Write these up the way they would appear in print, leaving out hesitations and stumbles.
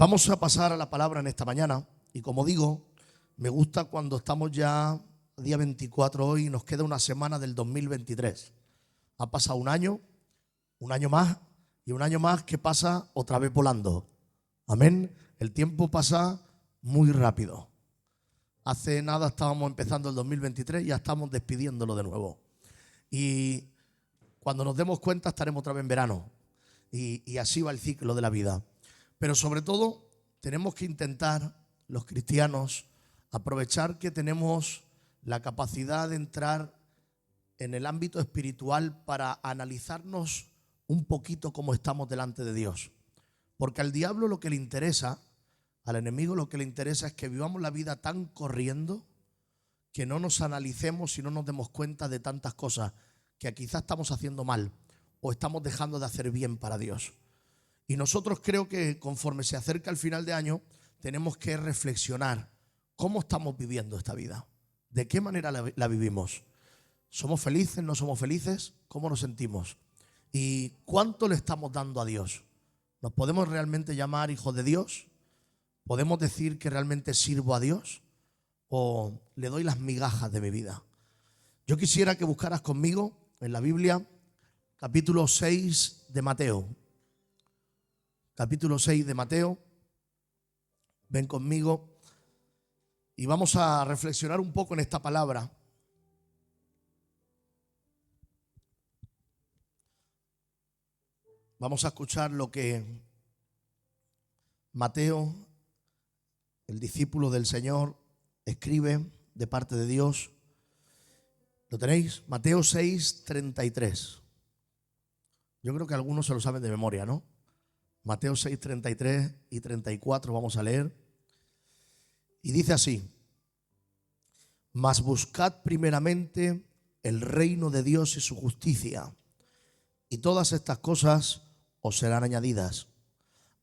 Vamos a pasar a la palabra en esta mañana y como digo, me gusta cuando estamos ya día 24 hoy y nos queda una semana del 2023. Ha pasado un año más y un año más que pasa otra vez volando. Amén. El tiempo pasa muy rápido. Hace nada estábamos empezando el 2023 y ya estamos despidiéndolo de nuevo. Y cuando nos demos cuenta estaremos otra vez en verano. Y así va el ciclo de la vida. Pero sobre todo tenemos que intentar, los cristianos, aprovechar que tenemos la capacidad de entrar en el ámbito espiritual para analizarnos un poquito cómo estamos delante de Dios. Porque al diablo lo que le interesa, al enemigo lo que le interesa es que vivamos la vida tan corriendo que no nos analicemos y no nos demos cuenta de tantas cosas que quizás estamos haciendo mal o estamos dejando de hacer bien para Dios. Y nosotros creo que conforme se acerca el final de año tenemos que reflexionar cómo estamos viviendo esta vida, de qué manera la vivimos. ¿Somos felices? ¿No somos felices? ¿Cómo nos sentimos? ¿Y cuánto le estamos dando a Dios? ¿Nos podemos realmente llamar hijos de Dios? ¿Podemos decir que realmente sirvo a Dios? ¿O le doy las migajas de mi vida? Yo quisiera que buscaras conmigo en la Biblia capítulo 6 de Mateo. Capítulo 6 de Mateo. Ven conmigo y vamos a reflexionar un poco en esta palabra. Vamos a escuchar lo que Mateo, el discípulo del Señor, escribe de parte de Dios. ¿Lo tenéis? Mateo 6, 33. Yo creo que algunos se lo saben de memoria, ¿no? Mateo 6, 33 y 34 vamos a leer. Y dice así: mas buscad primeramente el reino de Dios y su justicia, y todas estas cosas os serán añadidas.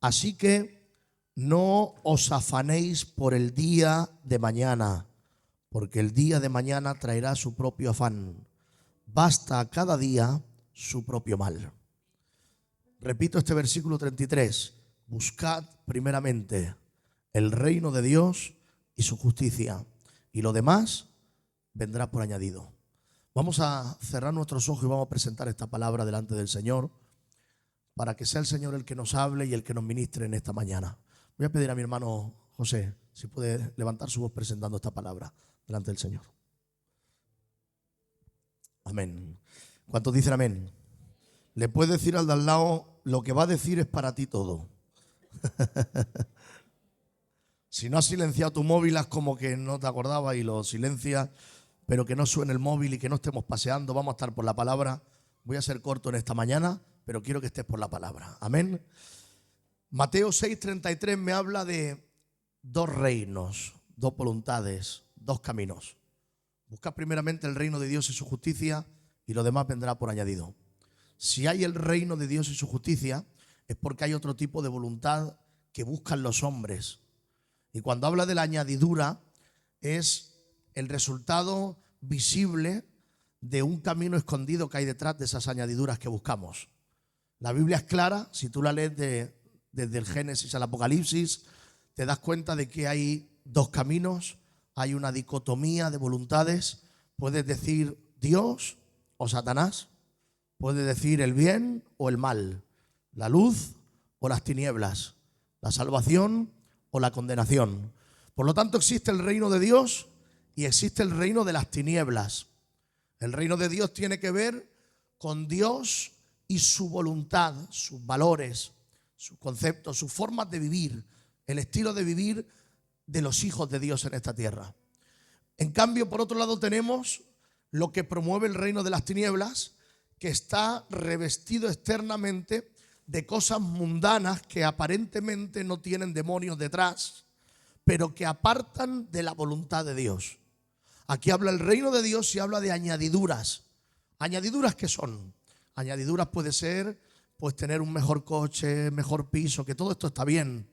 Así que no os afanéis por el día de mañana, porque el día de mañana traerá su propio afán. Basta a cada día su propio mal. Repito este versículo 33. Buscad primeramente el reino de Dios y su justicia, y lo demás vendrá por añadido. Vamos a cerrar nuestros ojos y vamos a presentar esta palabra delante del Señor para que sea el Señor el que nos hable y el que nos ministre en esta mañana. Voy a pedir a mi hermano José si puede levantar su voz presentando esta palabra delante del Señor. Amén. ¿Cuántos dicen amén? Le puedes decir al de al lado: lo que va a decir es para ti todo. Si no has silenciado tu móvil, haz como que no te acordabas y lo silencias, pero que no suene el móvil y que no estemos paseando. Vamos a estar por la palabra. Voy a ser corto en esta mañana, pero quiero que estés por la palabra. Amén. Mateo 6:33 me habla de dos reinos, dos voluntades, dos caminos. Busca primeramente el reino de Dios y su justicia, y lo demás vendrá por añadido. Si hay el reino de Dios y su justicia, es porque hay otro tipo de voluntad que buscan los hombres. Y cuando habla de la añadidura, es el resultado visible de un camino escondido que hay detrás de esas añadiduras que buscamos. La Biblia es clara. Si tú la lees desde el Génesis al Apocalipsis, te das cuenta de que hay dos caminos, hay una dicotomía de voluntades. Puedes decir Dios o Satanás. Puede decir el bien o el mal, la luz o las tinieblas, la salvación o la condenación. Por lo tanto, existe el reino de Dios y existe el reino de las tinieblas. El reino de Dios tiene que ver con Dios y su voluntad, sus valores, sus conceptos, sus formas de vivir, el estilo de vivir de los hijos de Dios en esta tierra. En cambio, por otro lado, tenemos lo que promueve el reino de las tinieblas, que está revestido externamente de cosas mundanas que aparentemente no tienen demonios detrás, pero que apartan de la voluntad de Dios. Aquí habla el reino de Dios y habla de añadiduras. ¿Añadiduras qué son? Añadiduras puede ser pues tener un mejor coche, mejor piso, que todo esto está bien,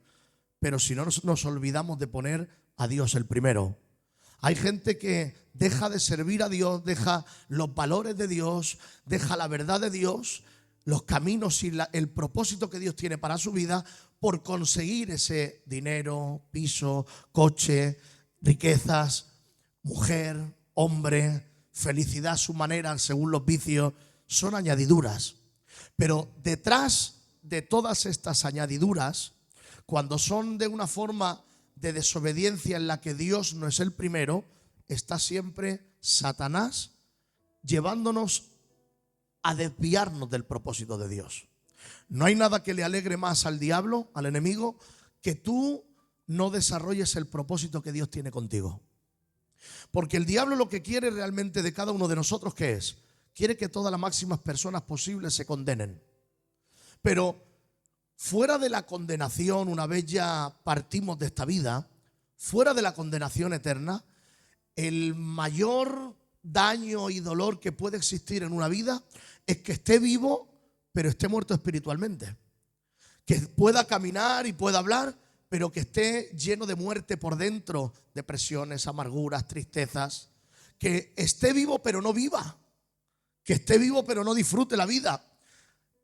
pero si no nos olvidamos de poner a Dios el primero. Hay gente que deja de servir a Dios, deja los valores de Dios, deja la verdad de Dios, los caminos y el propósito que Dios tiene para su vida por conseguir ese dinero, piso, coche, riquezas, mujer, hombre, felicidad a su manera, según los vicios. Son añadiduras. Pero detrás de todas estas añadiduras, cuando son de una forma de desobediencia en la que Dios no es el primero, está siempre Satanás llevándonos a desviarnos del propósito de Dios. No hay nada que le alegre más al diablo, al enemigo, que tú no desarrolles el propósito que Dios tiene contigo. Porque el diablo lo que quiere realmente de cada uno de nosotros, ¿qué es? Quiere que todas las máximas personas posibles se condenen. Pero fuera de la condenación, una vez ya partimos de esta vida, fuera de la condenación eterna, el mayor daño y dolor que puede existir en una vida es que esté vivo, pero esté muerto espiritualmente. Que pueda caminar y pueda hablar, pero que esté lleno de muerte por dentro, depresiones, amarguras, tristezas. Que esté vivo, pero no viva. Que esté vivo, pero no disfrute la vida.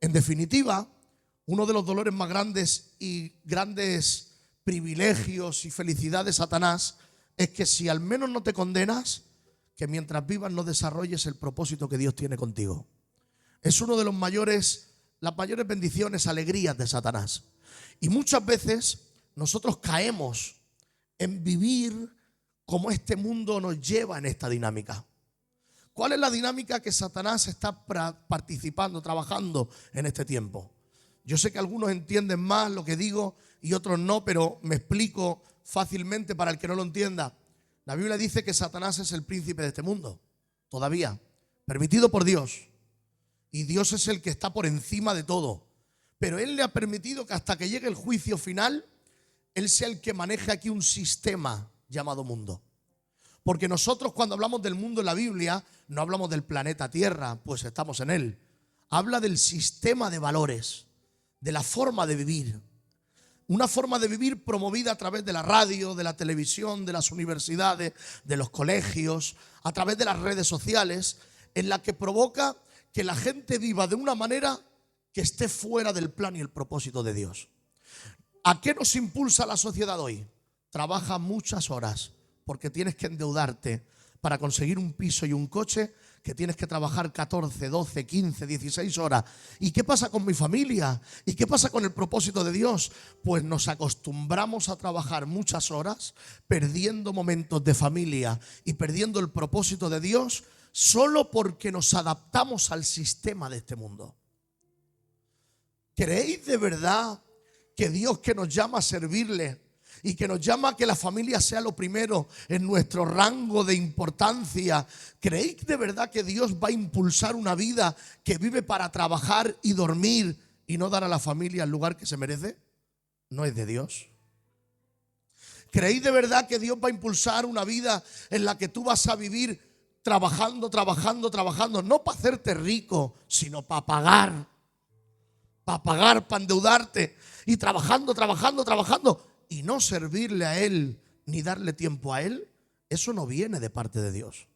En definitiva, uno de los dolores más grandes y grandes privilegios y felicidad de Satanás es que si al menos no te condenas, que mientras vivas no desarrolles el propósito que Dios tiene contigo. Es uno de las mayores bendiciones, alegrías de Satanás. Y muchas veces nosotros caemos en vivir como este mundo nos lleva en esta dinámica. ¿Cuál es la dinámica que Satanás está participando, trabajando en este tiempo? Yo sé que algunos entienden más lo que digo y otros no, pero me explico fácilmente para el que no lo entienda. La Biblia dice que Satanás es el príncipe de este mundo, todavía, permitido por Dios. Y Dios es el que está por encima de todo. Pero Él le ha permitido que hasta que llegue el juicio final, Él sea el que maneje aquí un sistema llamado mundo. Porque nosotros cuando hablamos del mundo en la Biblia, no hablamos del planeta Tierra, pues estamos en él. Habla del sistema de valores, de la forma de vivir. Una forma de vivir promovida a través de la radio, de la televisión, de las universidades, de los colegios, a través de las redes sociales, en la que provoca que la gente viva de una manera que esté fuera del plan y el propósito de Dios. ¿A qué nos impulsa la sociedad hoy? Trabaja muchas horas porque tienes que endeudarte para conseguir un piso y un coche, que tienes que trabajar 14, 12, 15, 16 horas. ¿Y qué pasa con mi familia? ¿Y qué pasa con el propósito de Dios? Pues nos acostumbramos a trabajar muchas horas, perdiendo momentos de familia y perdiendo el propósito de Dios, solo porque nos adaptamos al sistema de este mundo. ¿Creéis de verdad que Dios, que nos llama a servirle y que nos llama a que la familia sea lo primero en nuestro rango de importancia, creéis de verdad que Dios va a impulsar una vida que vive para trabajar y dormir y no dar a la familia el lugar que se merece? No es de Dios. ¿Creéis de verdad que Dios va a impulsar una vida en la que tú vas a vivir trabajando, no para hacerte rico, sino para pagar, para endeudarte y trabajando y no servirle a Él ni darle tiempo a Él? Eso no viene de parte de Dios.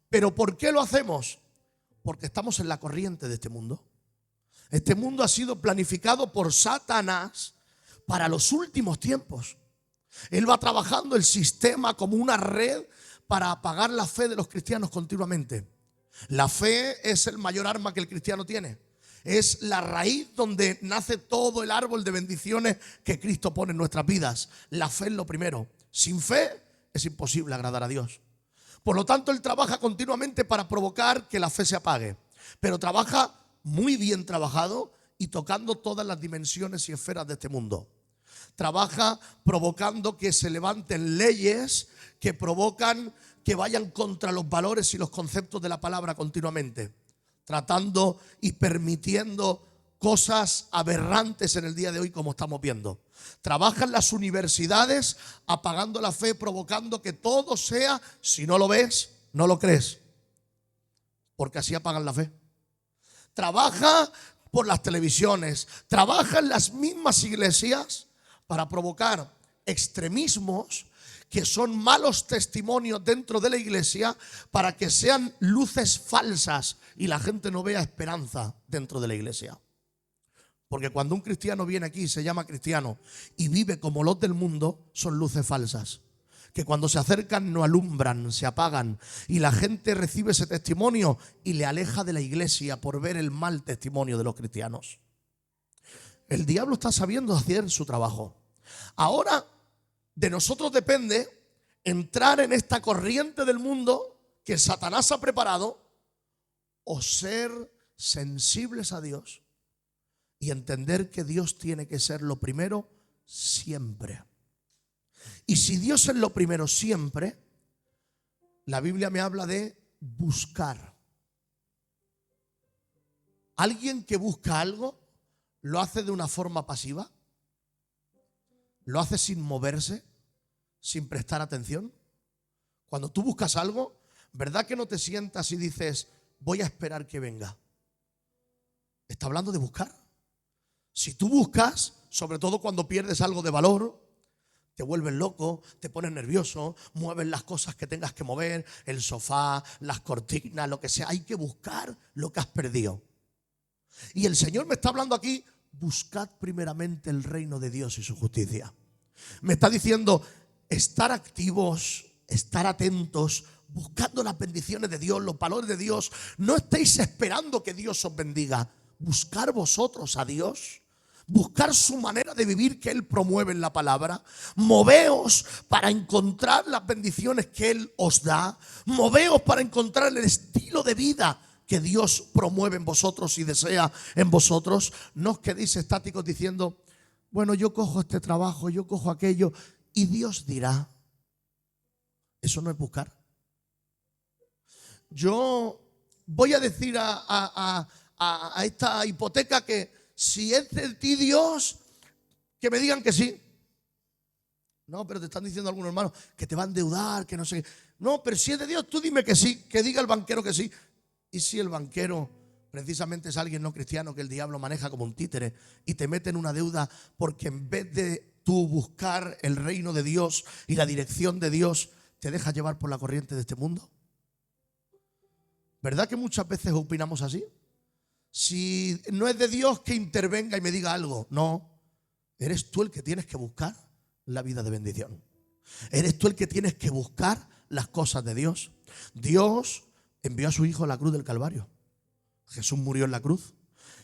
¿Pero por qué lo hacemos? Porque estamos en la corriente de este mundo. Este mundo ha sido planificado por Satanás para los últimos tiempos. Él va trabajando el sistema como una red para apagar la fe de los cristianos continuamente. La fe es el mayor arma que el cristiano tiene. Es la raíz donde nace todo el árbol de bendiciones que Cristo pone en nuestras vidas. La fe es lo primero. Sin fe es imposible agradar a Dios. Por lo tanto, Él trabaja continuamente para provocar que la fe se apague. Pero trabaja muy bien trabajado y tocando todas las dimensiones y esferas de este mundo. Trabaja provocando que se levanten leyes que provocan que vayan contra los valores y los conceptos de la palabra continuamente. Tratando y permitiendo cosas aberrantes en el día de hoy, como estamos viendo. Trabajan las universidades apagando la fe, provocando que todo sea, si no lo ves, no lo crees, porque así apagan la fe. Trabaja por las televisiones, trabajan las mismas iglesias para provocar extremismos que son malos testimonios dentro de la iglesia para que sean luces falsas y la gente no vea esperanza dentro de la iglesia. Porque cuando un cristiano viene aquí y se llama cristiano y vive como los del mundo, son luces falsas, que cuando se acercan no alumbran, se apagan, y la gente recibe ese testimonio y le aleja de la iglesia por ver el mal testimonio de los cristianos. El diablo está sabiendo hacer su trabajo. Ahora de nosotros depende entrar en esta corriente del mundo que Satanás ha preparado o ser sensibles a Dios y entender que Dios tiene que ser lo primero siempre. Y si Dios es lo primero siempre, la Biblia me habla de buscar. Alguien que busca algo, ¿lo hace de una forma pasiva? ¿Lo hace sin moverse? ¿Sin prestar atención? Cuando tú buscas algo, ¿verdad que no te sientas y dices, voy a esperar que venga? Está hablando de buscar. Si tú buscas, sobre todo cuando pierdes algo de valor, te vuelves loco, te pones nervioso, mueves las cosas que tengas que mover, el sofá, las cortinas, lo que sea. Hay que buscar lo que has perdido. Y el Señor me está hablando aquí, buscad primeramente el reino de Dios y su justicia. Me está diciendo estar activos, estar atentos, buscando las bendiciones de Dios, los valores de Dios. No estéis esperando que Dios os bendiga. Buscar vosotros a Dios. Buscar su manera de vivir que Él promueve en la palabra. Moveos para encontrar las bendiciones que Él os da. Moveos para encontrar el estilo de vida que Dios promueve en vosotros y desea en vosotros. No os quedéis estáticos diciendo, bueno, yo cojo este trabajo, yo cojo aquello y Dios dirá. Eso no es buscar. Yo voy a decir a esta hipoteca que si es de ti Dios, que me digan que sí. No, pero te están diciendo algunos hermanos que te va a endeudar, que no sé. No, pero si es de Dios, tú dime que sí, que diga el banquero que sí. Y si el banquero precisamente es alguien no cristiano que el diablo maneja como un títere y te mete en una deuda porque en vez de tú buscar el reino de Dios y la dirección de Dios, te dejas llevar por la corriente de este mundo. ¿Verdad que muchas veces opinamos así? Si no es de Dios, que intervenga y me diga algo. No, eres tú el que tienes que buscar la vida de bendición. Eres tú el que tienes que buscar las cosas de Dios. Dios envió a su Hijo a la cruz del Calvario. Jesús murió en la cruz.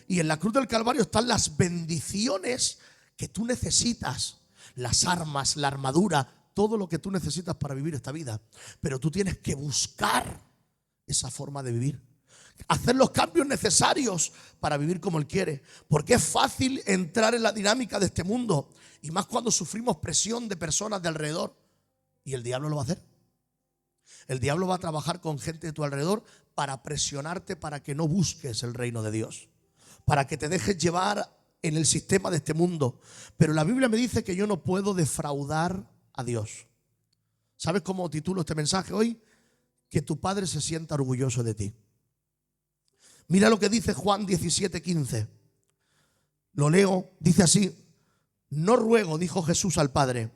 Y en la cruz del Calvario están las bendiciones que tú necesitas. Las armas, la armadura, todo lo que tú necesitas para vivir esta vida. Pero tú tienes que buscar esa forma de vivir. Hacer los cambios necesarios para vivir como Él quiere. Porque es fácil entrar en la dinámica de este mundo. Y más cuando sufrimos presión de personas de alrededor. Y el diablo lo va a hacer. El diablo va a trabajar con gente de tu alrededor para presionarte para que no busques el reino de Dios. Para que te dejes llevar en el sistema de este mundo. Pero la Biblia me dice que yo no puedo defraudar a Dios. ¿Sabes cómo titulo este mensaje hoy? Que tu Padre se sienta orgulloso de ti. Mira lo que dice Juan 17:15. Lo leo, dice así. No ruego, dijo Jesús al Padre,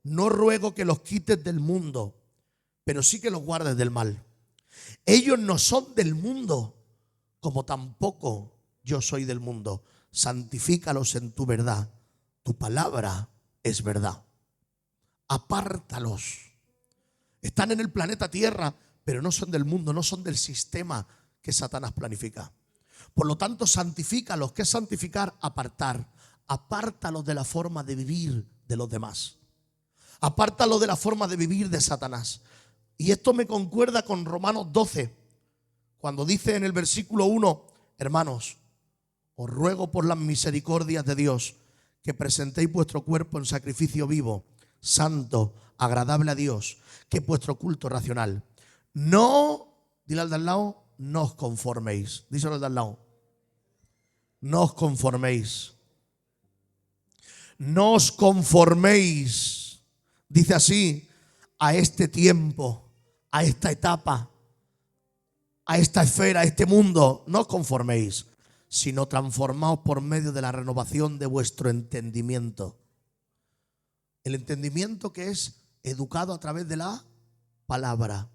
no ruego que los quites del mundo, pero sí que los guardes del mal. Ellos no son del mundo, como tampoco yo soy del mundo. Santifícalos en tu verdad. Tu palabra es verdad. Apártalos. Están en el planeta Tierra, pero no son del mundo, no son del sistema que Satanás planifica. Por lo tanto, santifícalos. ¿Qué es santificar? Apartar. Apártalos de la forma de vivir de los demás. Apártalos de la forma de vivir de Satanás. Y esto me concuerda con Romanos 12, cuando dice en el versículo 1, hermanos, os ruego por las misericordias de Dios que presentéis vuestro cuerpo en sacrificio vivo, santo, agradable a Dios, que es vuestro culto racional. No, dile al de al lado, no os conforméis. Díselo al de al lado. No os conforméis. No os conforméis, dice así, a este tiempo, a esta etapa, a esta esfera, a este mundo. No os conforméis, sino transformaos por medio de la renovación de vuestro entendimiento. El entendimiento que es educado a través de la palabra.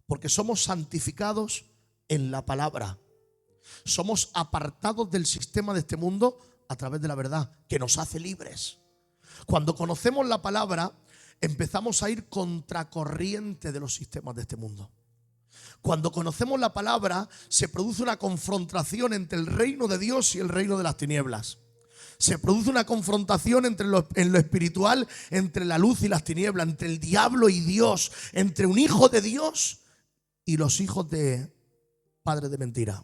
Porque somos santificados en la palabra. Somos apartados del sistema de este mundo a través de la verdad, que nos hace libres. Cuando conocemos la palabra, empezamos a ir contracorriente de los sistemas de este mundo. Cuando conocemos la palabra, se produce una confrontación entre el reino de Dios y el reino de las tinieblas. Se produce una confrontación en lo espiritual, entre la luz y las tinieblas, entre el diablo y Dios, entre un hijo de Dios y los hijos de padres de mentira.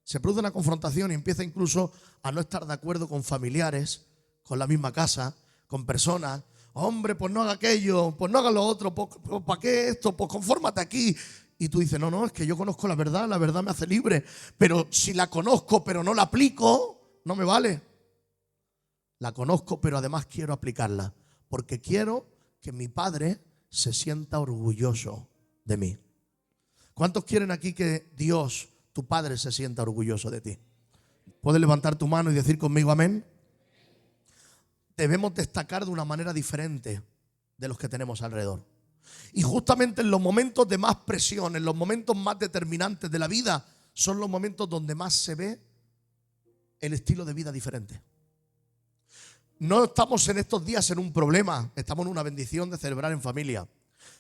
Se produce una confrontación y empieza incluso a no estar de acuerdo con familiares, con la misma casa, con personas. Hombre, pues no haga aquello, pues no haga lo otro, pues ¿para qué esto? Pues confórmate aquí. Y tú dices, no, es que yo conozco la verdad me hace libre. Pero si la conozco pero no la aplico, no me vale. La conozco pero además quiero aplicarla, porque quiero que mi padre se sienta orgulloso de mí. ¿Cuántos quieren aquí que Dios, tu padre, se sienta orgulloso de ti? ¿Puedes levantar tu mano y decir conmigo amén? Debemos destacar de una manera diferente de los que tenemos alrededor. Y justamente en los momentos de más presión, en los momentos más determinantes de la vida, son los momentos donde más se ve el estilo de vida diferente. No estamos en estos días en un problema, estamos en una bendición de celebrar en familia.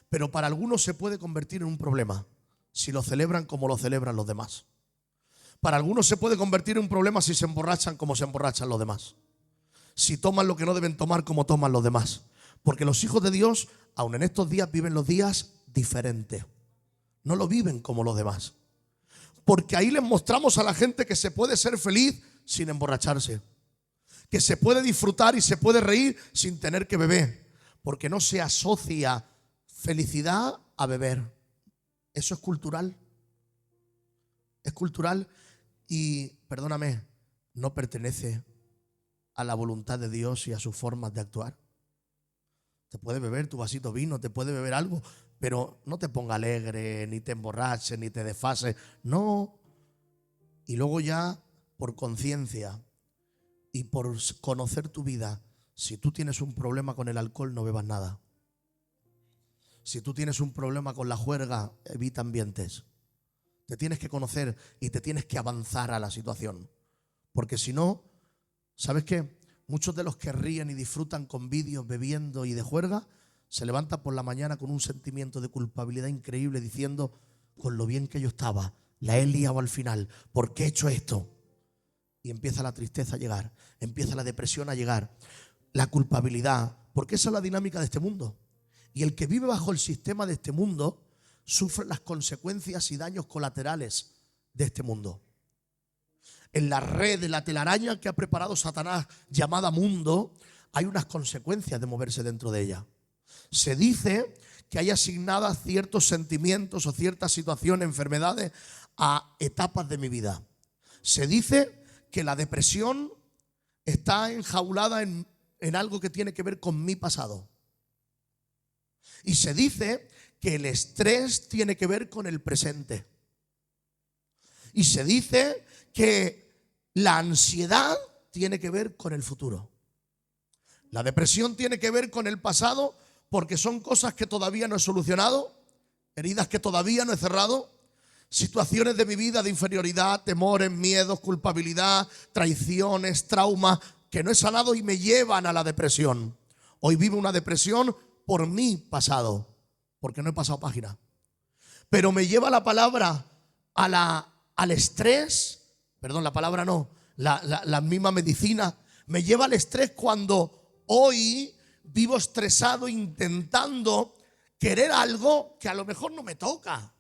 Pero para algunos se puede convertir en un problema si lo celebran como lo celebran los demás. Para algunos se puede convertir en un problema si se emborrachan como se emborrachan los demás. Si toman lo que no deben tomar como toman los demás. Porque los hijos de Dios, aun en estos días, viven los días diferentes. No lo viven como los demás. Porque ahí les mostramos a la gente que se puede ser feliz sin emborracharse. Que se puede disfrutar y se puede reír sin tener que beber. Porque no se asocia felicidad a beber. Eso es cultural. Es cultural y, perdóname, no pertenece a la voluntad de Dios y a sus formas de actuar. Te puedes beber tu vasito de vino, te puedes beber algo, pero no te ponga alegre, ni te emborraches, ni te desfases. No. Y luego ya, por conciencia y por conocer tu vida, si tú tienes un problema con el alcohol, no bebas nada. Si tú tienes un problema con la juerga, evita ambientes. Te tienes que conocer y te tienes que avanzar a la situación. Porque si no, ¿sabes qué? Muchos de los que ríen y disfrutan con vídeos, bebiendo y de juerga, se levantan por la mañana con un sentimiento de culpabilidad increíble diciendo, con lo bien que yo estaba, la he liado al final, ¿por qué he hecho esto? Y empieza la tristeza a llegar, empieza la depresión a llegar, la culpabilidad, porque esa es la dinámica de este mundo. Y el que vive bajo el sistema de este mundo sufre las consecuencias y daños colaterales de este mundo. En la red de la telaraña que ha preparado Satanás llamada mundo, hay unas consecuencias de moverse dentro de ella. Se dice que hay asignadas ciertos sentimientos o ciertas situaciones, enfermedades a etapas de mi vida. Se dice que la depresión está enjaulada en algo que tiene que ver con mi pasado. Y se dice que el estrés tiene que ver con el presente. Y se dice que la ansiedad tiene que ver con el futuro. La depresión tiene que ver con el pasado porque son cosas que todavía no he solucionado, heridas que todavía no he cerrado, situaciones de mi vida de inferioridad, temores, miedos, culpabilidad, traiciones, traumas que no he sanado y me llevan a la depresión. Hoy vivo una depresión por mi pasado, porque no he pasado página. Pero me lleva la palabra al estrés, perdón, la palabra no, la misma medicina, me lleva al estrés cuando hoy vivo estresado intentando querer algo que a lo mejor no me toca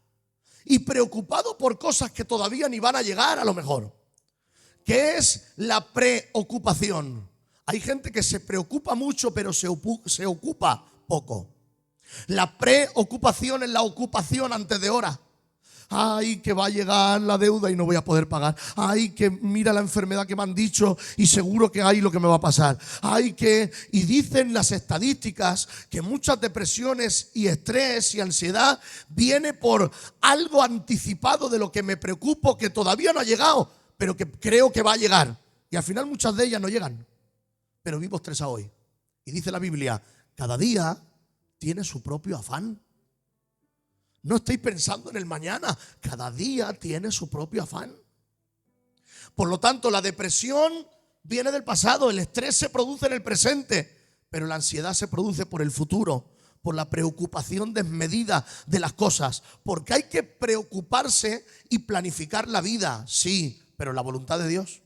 y preocupado por cosas que todavía ni van a llegar a lo mejor. ¿Qué es la preocupación? Hay gente que se preocupa mucho pero se ocupa poco. La preocupación es la ocupación antes de hora. Ay, que va a llegar la deuda y no voy a poder pagar. Ay, que mira la enfermedad que me han dicho y seguro que hay lo que me va a pasar. Ay, que... Y dicen las estadísticas que muchas depresiones y estrés y ansiedad viene por algo anticipado de lo que me preocupo que todavía no ha llegado, pero que creo que va a llegar. Y al final muchas de ellas no llegan. Pero vivo estresado hoy. Y dice la Biblia, cada día tiene su propio afán. No estéis pensando en el mañana, cada día tiene su propio afán. Por lo tanto, la depresión viene del pasado, el estrés se produce en el presente, pero la ansiedad se produce por el futuro, por la preocupación desmedida de las cosas. Porque hay que preocuparse y planificar la vida, sí, pero la voluntad de Dios.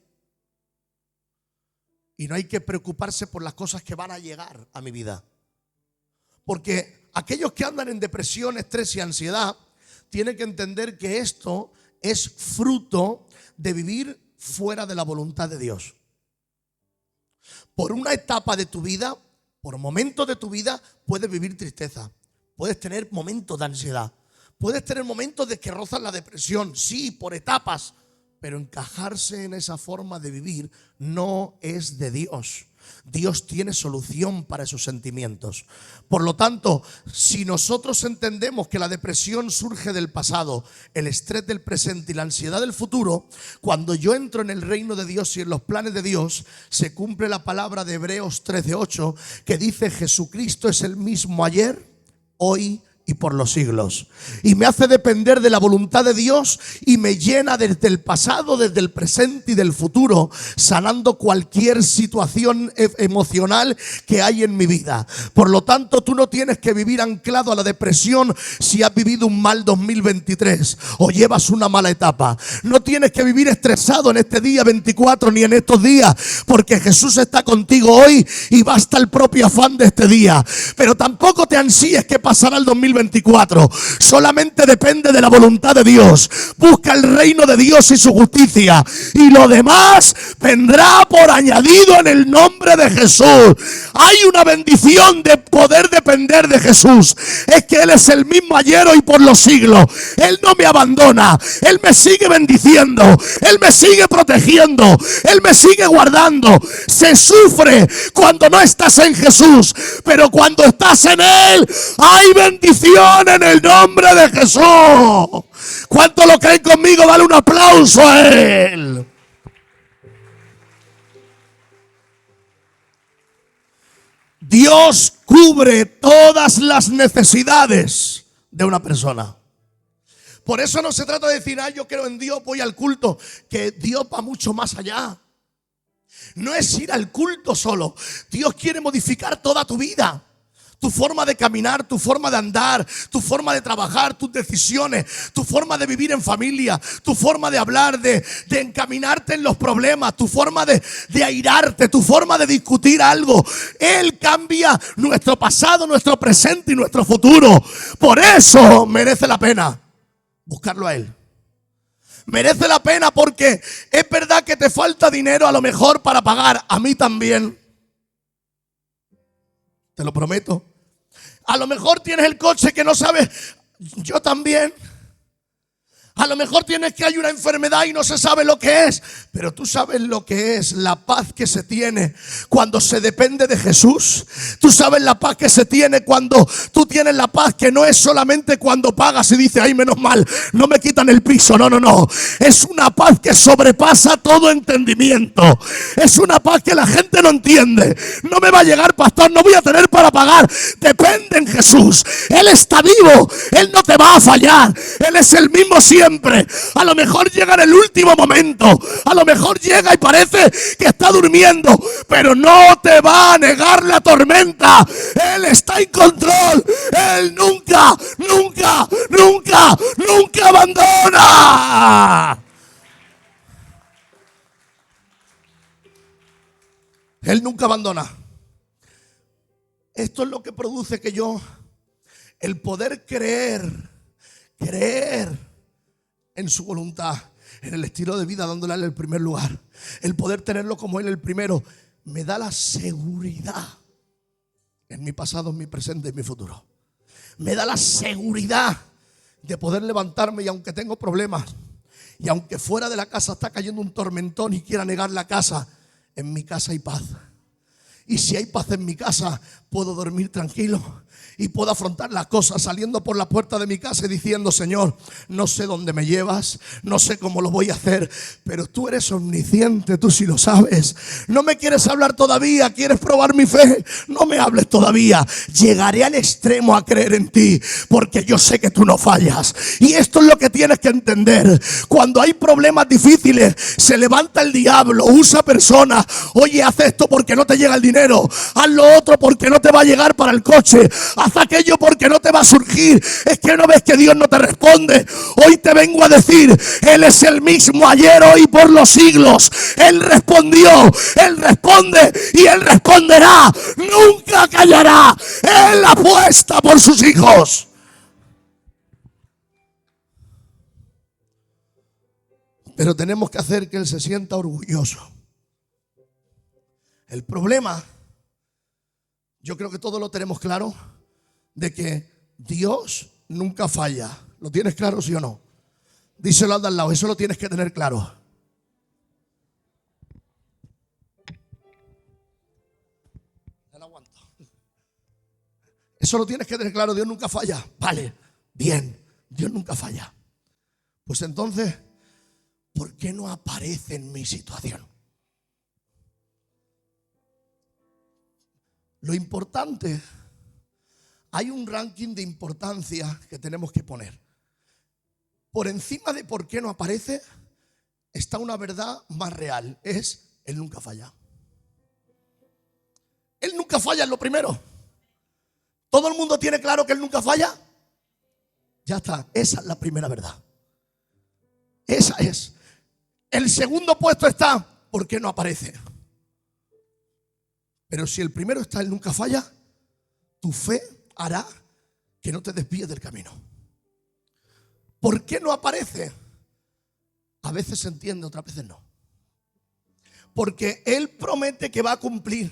Y no hay que preocuparse por las cosas que van a llegar a mi vida. Porque aquellos que andan en depresión, estrés y ansiedad tienen que entender que esto es fruto de vivir fuera de la voluntad de Dios. Por una etapa de tu vida, por momentos de tu vida, puedes vivir tristeza, puedes tener momentos de ansiedad, puedes tener momentos de que rozan la depresión, sí, por etapas, pero encajarse en esa forma de vivir no es de Dios. Dios tiene solución para esos sentimientos. Por lo tanto, si nosotros entendemos que la depresión surge del pasado, el estrés del presente y la ansiedad del futuro, cuando yo entro en el reino de Dios y en los planes de Dios, se cumple la palabra de Hebreos 13:8 que dice: Jesucristo es el mismo ayer, hoy y por los siglos. Y me hace depender de la voluntad de Dios y me llena desde el pasado, desde el presente y del futuro, sanando cualquier situación emocional que hay en mi vida. Por lo tanto, tú no tienes que vivir anclado a la depresión si has vivido un mal 2023 o llevas una mala etapa. No tienes que vivir estresado en este día 24 ni en estos días, porque Jesús está contigo hoy y basta el propio afán de este día. Pero tampoco te ansíes que pasará el 2024. Solamente depende de la voluntad de Dios. Busca el reino de Dios y su justicia, y lo demás vendrá por añadido en el nombre de Jesús. Hay una bendición de poder depender de Jesús. Es que Él es el mismo ayer, hoy, por los siglos. Él no me abandona. Él me sigue bendiciendo. Él me sigue protegiendo. Él me sigue guardando. Se sufre cuando no estás en Jesús, pero cuando estás en Él hay bendición en el nombre de Jesús. ¿Cuánto lo creen conmigo? Dale un aplauso a Él. Dios cubre todas las necesidades de una persona. Por eso no se trata de decir, yo creo en Dios, voy al culto, que Dios va mucho más allá. No es ir al culto solo. Dios quiere modificar toda tu vida. Tu forma de caminar, tu forma de andar, tu forma de trabajar, tus decisiones, tu forma de vivir en familia, tu forma de hablar, de encaminarte en los problemas, tu forma de airarte, tu forma de discutir algo. Él cambia nuestro pasado, nuestro presente y nuestro futuro. Por eso merece la pena buscarlo a Él. Merece la pena porque es verdad que te falta dinero a lo mejor para pagar. A mí también. Te lo prometo. A lo mejor tienes el coche que no sabes. Yo también. A lo mejor tienes que hay una enfermedad y no se sabe lo que es. Pero tú sabes lo que es la paz que se tiene cuando se depende de Jesús. Tú sabes la paz que se tiene cuando tú tienes la paz que no es solamente cuando pagas y dices, ay, menos mal, no me quitan el piso. No, no, no. Es una paz que sobrepasa todo entendimiento. Es una paz que la gente no entiende. No me va a llegar, pastor, no voy a tener para pagar. Depende en Jesús. Él está vivo. Él no te va a fallar. Él es el mismo siempre. A lo mejor llega en el último momento. A lo mejor llega y parece que está durmiendo, pero no te va a negar la tormenta. Él está en control. Él nunca, nunca, nunca, nunca abandona. Él nunca abandona. Esto es lo que produce que yo, el poder creer en su voluntad, en el estilo de vida, dándole a Él el primer lugar, el poder tenerlo como Él el primero, me da la seguridad en mi pasado, en mi presente y en mi futuro. Me da la seguridad de poder levantarme y aunque tengo problemas, y aunque fuera de la casa está cayendo un tormentón y quiera negar la casa, en mi casa hay paz. Y si hay paz en mi casa, puedo dormir tranquilo y puedo afrontar las cosas saliendo por la puerta de mi casa y diciendo: Señor, no sé dónde me llevas, no sé cómo lo voy a hacer, pero tú eres omnisciente, tú sí lo sabes. No me quieres hablar todavía, quieres probar mi fe, no me hables todavía. Llegaré al extremo a creer en ti, porque yo sé que tú no fallas. Y esto es lo que tienes que entender. Cuando hay problemas difíciles, se levanta el diablo, usa personas. Oye, haz esto porque no te llega el dinero, haz lo otro porque no te va a llegar para el coche, haz aquello porque no te va a surgir. Es que no ves que Dios no te responde. Hoy te vengo a decir: Él es el mismo ayer, hoy y por los siglos. Él respondió, Él responde y Él responderá. Nunca callará. Él apuesta por sus hijos. Pero tenemos que hacer que Él se sienta orgulloso. El problema, yo creo que todos lo tenemos claro, de que Dios nunca falla. ¿Lo tienes claro, sí o no? Díselo al de al lado, eso lo tienes que tener claro. Ya lo aguanto. Eso lo tienes que tener claro, Dios nunca falla. Vale, bien, Dios nunca falla. Pues entonces, ¿por qué no aparece en mi situación? Lo importante, hay un ranking de importancia que tenemos que poner. Por encima de por qué no aparece, está una verdad más real. Es: Él nunca falla. Él nunca falla es lo primero. ¿Todo el mundo tiene claro que Él nunca falla? Ya está, esa es la primera verdad. Esa es. El segundo puesto está: ¿por qué no aparece? Pero si el primero está: Él nunca falla, tu fe hará que no te desvíes del camino. ¿Por qué no aparece? A veces se entiende, otras veces no. Porque Él promete que va a cumplir.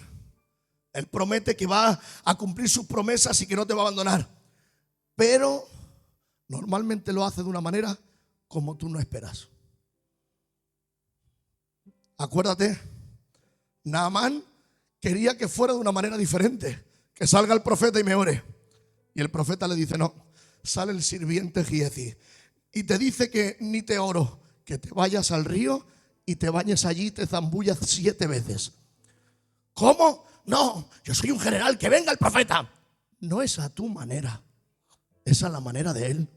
Él promete que va a cumplir sus promesas y que no te va a abandonar. Pero normalmente lo hace de una manera como tú no esperas. Acuérdate, Naamán quería que fuera de una manera diferente, que salga el profeta y me ore. Y el profeta le dice: no, sale el sirviente Giezi y te dice que ni te oro, que te vayas al río y te bañes allí y te zambullas 7 veces. ¿Cómo? No, yo soy un general, que venga el profeta. No es a tu manera, es a la manera de él.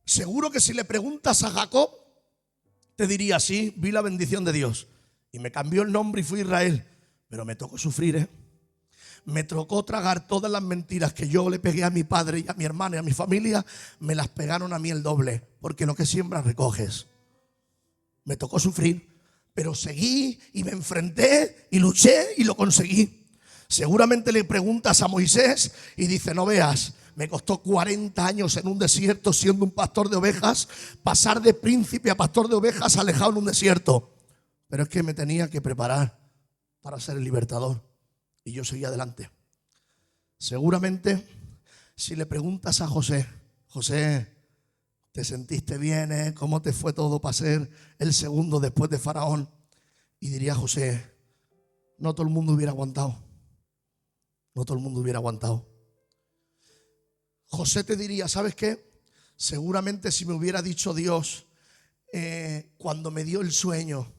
Seguro que si le preguntas a Jacob, te diría: sí, vi la bendición de Dios y me cambió el nombre y fui Israel. Pero me tocó sufrir, Me tocó tragar todas las mentiras que yo le pegué a mi padre y a mi hermana y a mi familia. Me las pegaron a mí el doble, porque lo que siembras recoges. Me tocó sufrir, pero seguí y me enfrenté y luché y lo conseguí. Seguramente le preguntas a Moisés y dice: no veas, me costó 40 años en un desierto siendo un pastor de ovejas, pasar de príncipe a pastor de ovejas alejado en un desierto. Pero es que me tenía que preparar para ser el libertador. Y yo seguí adelante. Seguramente, si le preguntas a José: José, ¿te sentiste bien? ¿Cómo te fue todo para ser el segundo después de Faraón? Y diría José: no todo el mundo hubiera aguantado. No todo el mundo hubiera aguantado. José te diría: ¿sabes qué? Seguramente si me hubiera dicho Dios cuando me dio el sueño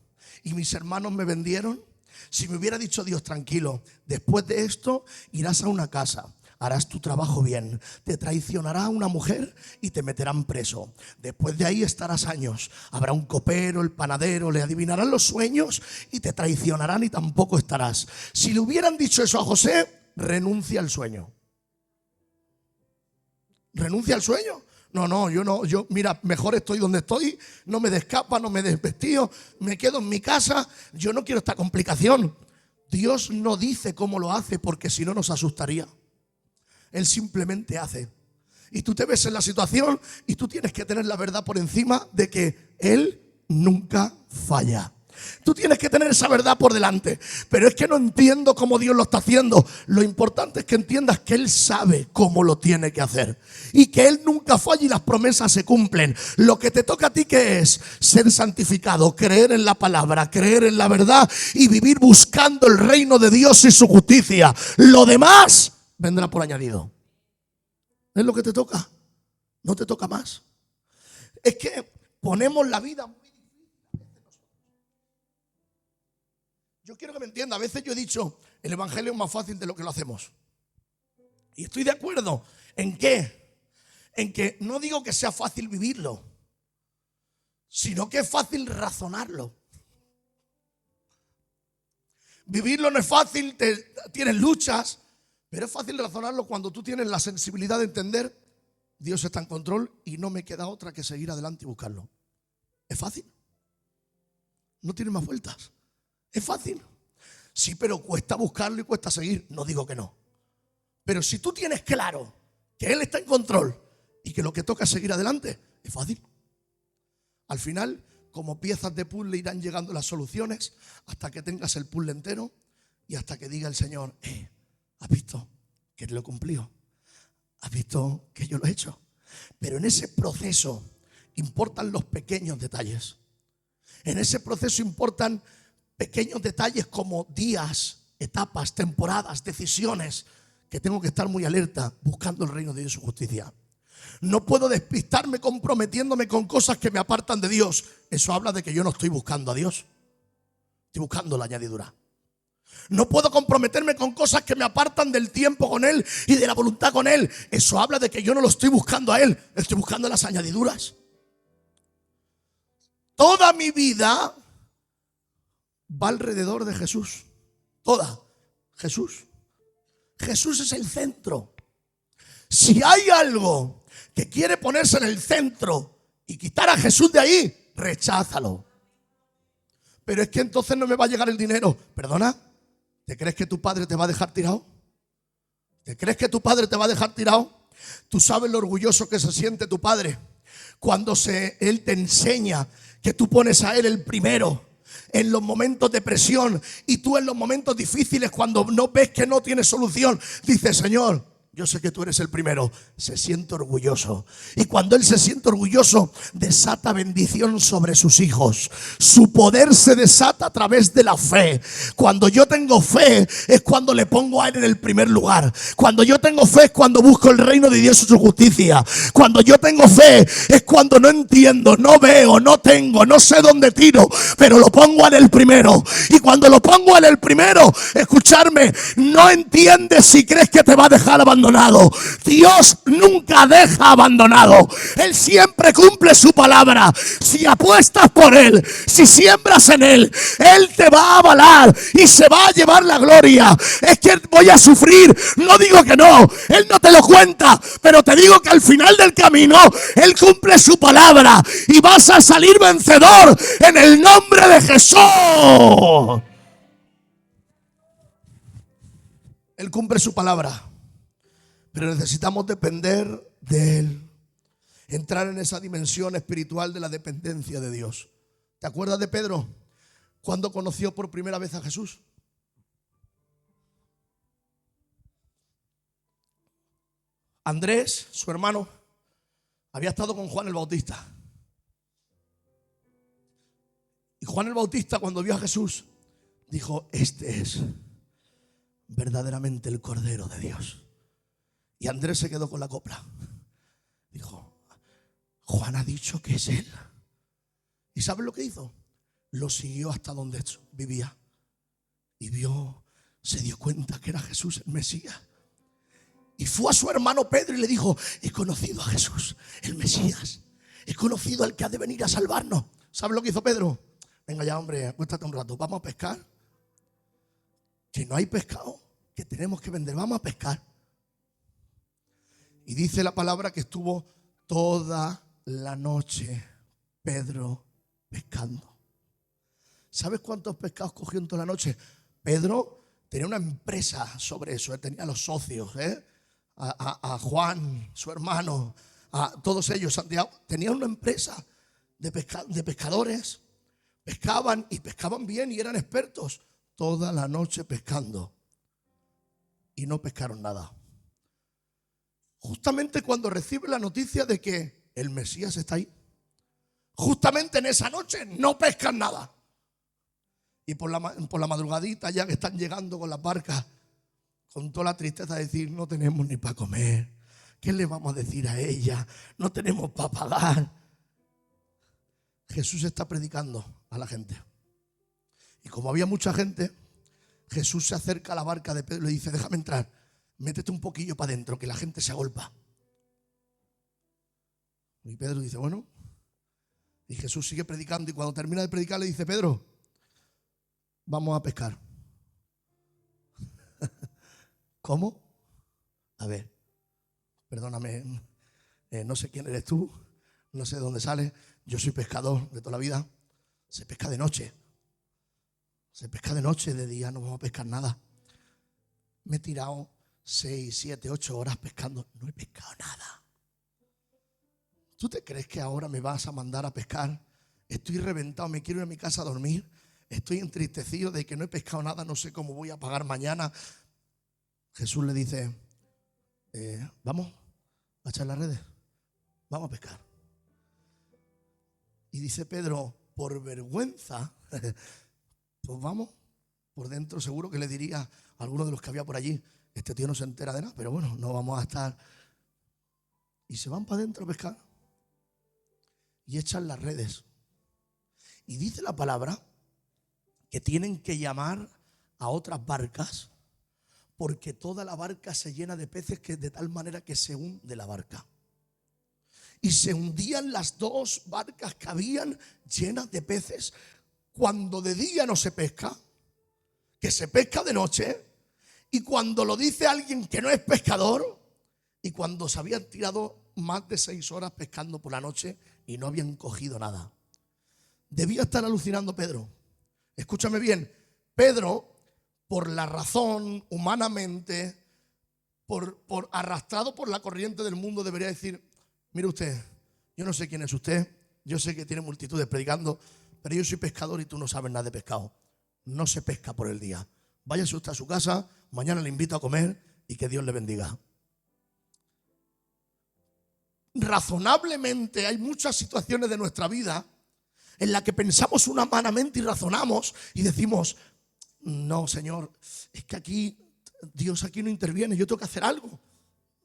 y mis hermanos me vendieron, si me hubiera dicho Dios: tranquilo, después de esto irás a una casa, harás tu trabajo bien, te traicionará una mujer y te meterán preso. Después de ahí estarás años, habrá un copero, el panadero, le adivinarán los sueños y te traicionarán y tampoco estarás. Si le hubieran dicho eso a José, renuncia al sueño. ¿Renuncia al sueño? No, yo mira, mejor estoy donde estoy, no me descapa, no me desvestío, me quedo en mi casa, yo no quiero esta complicación. Dios no dice cómo lo hace, porque si no nos asustaría. Él simplemente hace. Y tú te ves en la situación y tú tienes que tener la verdad por encima de que Él nunca falla. Tú tienes que tener esa verdad por delante. Pero es que no entiendo cómo Dios lo está haciendo. Lo importante es que entiendas que Él sabe cómo lo tiene que hacer. Y que Él nunca falla y las promesas se cumplen. Lo que te toca a ti, ¿qué es? Ser santificado, creer en la palabra, creer en la verdad y vivir buscando el reino de Dios y su justicia. Lo demás vendrá por añadido. Es lo que te toca. No te toca más. Es que ponemos la vida muy difícil. Yo quiero que me entienda. A veces yo he dicho, el evangelio es más fácil de lo que lo hacemos. Y estoy de acuerdo. ¿En qué? En que no digo que sea fácil vivirlo, sino que es fácil razonarlo. Vivirlo no es fácil, tienes luchas, pero es fácil razonarlo cuando tú tienes la sensibilidad de entender: Dios está en control y no me queda otra que seguir adelante y buscarlo. Es fácil. No tiene más vueltas. Es fácil. Sí, pero cuesta buscarlo y cuesta seguir. No digo que no. Pero si tú tienes claro que Él está en control y que lo que toca es seguir adelante, es fácil. Al final, como piezas de puzzle, irán llegando las soluciones hasta que tengas el puzzle entero y hasta que diga el Señor: ¿has visto que lo he cumplido? ¿Has visto que yo lo he hecho? Pero en ese proceso importan los pequeños detalles. En ese proceso importan pequeños detalles como días, etapas, temporadas, decisiones, que tengo que estar muy alerta buscando el reino de Dios y su justicia. No puedo despistarme comprometiéndome con cosas que me apartan de Dios. Eso habla de que yo no estoy buscando a Dios. Estoy buscando la añadidura. No puedo comprometerme con cosas que me apartan del tiempo con Él y de la voluntad con Él. Eso habla de que yo no lo estoy buscando a Él, estoy buscando las añadiduras. Toda mi vida va alrededor de Jesús. Toda. Jesús. Jesús es el centro. Si hay algo que quiere ponerse en el centro y quitar a Jesús de ahí, recházalo. Pero es que entonces no me va a llegar el dinero. ¿Perdona? ¿Te crees que tu padre te va a dejar tirado? ¿Te crees que tu padre te va a dejar tirado? Tú sabes lo orgulloso que se siente tu padre cuando Él te enseña que tú pones a Él el primero en los momentos de presión, y tú en los momentos difíciles, cuando no ves que no tienes solución, dices: Señor, yo sé que tú eres el primero. Se siente orgulloso. Y cuando Él se siente orgulloso, desata bendición sobre sus hijos. Su poder se desata a través de la fe. Cuando yo tengo fe, es cuando le pongo a Él en el primer lugar. Cuando yo tengo fe, es cuando busco el reino de Dios y su justicia. Cuando yo tengo fe, es cuando no entiendo, no veo, no tengo, no sé dónde tiro, pero lo pongo en el primero. Y cuando lo pongo en el primero, escucharme, no entiendes si crees que te va a dejar abandonado. Dios nunca deja abandonado. Él siempre cumple su palabra. Si apuestas por Él, si siembras en Él, Él te va a avalar y se va a llevar la gloria. Es que voy a sufrir, no digo que no, Él no te lo cuenta, pero te digo que al final del camino Él cumple su palabra y vas a salir vencedor en el nombre de Jesús. Él cumple su palabra. Pero necesitamos depender de Él. Entrar en esa dimensión espiritual de la dependencia de Dios. ¿Te acuerdas de Pedro? ¿Cuándo conoció por primera vez a Jesús? Andrés, su hermano, había estado con Juan el Bautista. Y Juan el Bautista, cuando vio a Jesús, dijo: este es verdaderamente el Cordero de Dios. Y Andrés se quedó con la copla. Dijo: Juan ha dicho que es Él. ¿Y sabes lo que hizo? Lo siguió hasta donde vivía. Y se dio cuenta que era Jesús el Mesías. Y fue a su hermano Pedro y le dijo: he conocido a Jesús, el Mesías. He conocido al que ha de venir a salvarnos. ¿Sabes lo que hizo Pedro? Venga ya, hombre, acuéstate un rato. Vamos a pescar. Que no hay pescado, que tenemos que vender. Vamos a pescar. Y dice la palabra que estuvo toda la noche Pedro pescando. ¿Sabes cuántos pescados cogió en toda la noche? Pedro tenía una empresa sobre eso. Tenía los socios, a Juan, su hermano, a todos ellos, Santiago. Tenía una empresa de pescadores. pescaban y pescaban bien y eran expertos. Toda la noche pescando y no pescaron nada. Justamente cuando recibe la noticia de que el Mesías está ahí, justamente en esa noche no pescan nada. Y por la madrugadita, ya que están llegando con las barcas, con toda la tristeza de decir, no tenemos ni para comer, ¿qué le vamos a decir a ella? No tenemos para pagar. Jesús está predicando a la gente. Y como había mucha gente, Jesús se acerca a la barca de Pedro y le dice, déjame entrar, métete un poquillo para adentro, que la gente se agolpa. Y Pedro dice, bueno. Y Jesús sigue predicando y cuando termina de predicar le dice, Pedro, vamos a pescar. ¿Cómo? A ver, perdóname, no sé quién eres tú, no sé de dónde sales, yo soy pescador de toda la vida. Se pesca de noche. Se pesca de noche, de día no vamos a pescar nada. Me he tirado 6, 7, 8 horas pescando, no he pescado nada. ¿Tú te crees que ahora me vas a mandar a pescar? Estoy reventado, me quiero ir a mi casa a dormir. Estoy entristecido de que no he pescado nada, no sé cómo voy a pagar mañana. Jesús le dice, vamos a echar las redes, vamos a pescar. Y dice Pedro, por vergüenza, pues vamos. Por dentro seguro que le diría a alguno de los que había por allí, este tío no se entera de nada, pero bueno, no vamos a estar. Y se van para adentro a pescar y echan las redes. Y dice la palabra que tienen que llamar a otras barcas porque toda la barca se llena de peces, que de tal manera que se hunde la barca. Y se hundían las 2 barcas que habían llenas de peces. Cuando de día no se pesca, que se pesca de noche, y cuando lo dice alguien que no es pescador, y cuando se habían tirado más de 6 horas pescando por la noche y no habían cogido nada. Debía estar alucinando Pedro. Escúchame bien, Pedro, por la razón, humanamente, por arrastrado por la corriente del mundo, debería decir, mire usted, yo no sé quién es usted, yo sé que tiene multitudes predicando, pero yo soy pescador y tú no sabes nada de pescado. No se pesca por el día. Váyase usted a su casa, mañana le invito a comer y que Dios le bendiga. Razonablemente hay muchas situaciones de nuestra vida en las que pensamos humanamente y razonamos y decimos, no, Señor, es que aquí, Dios aquí no interviene, yo tengo que hacer algo.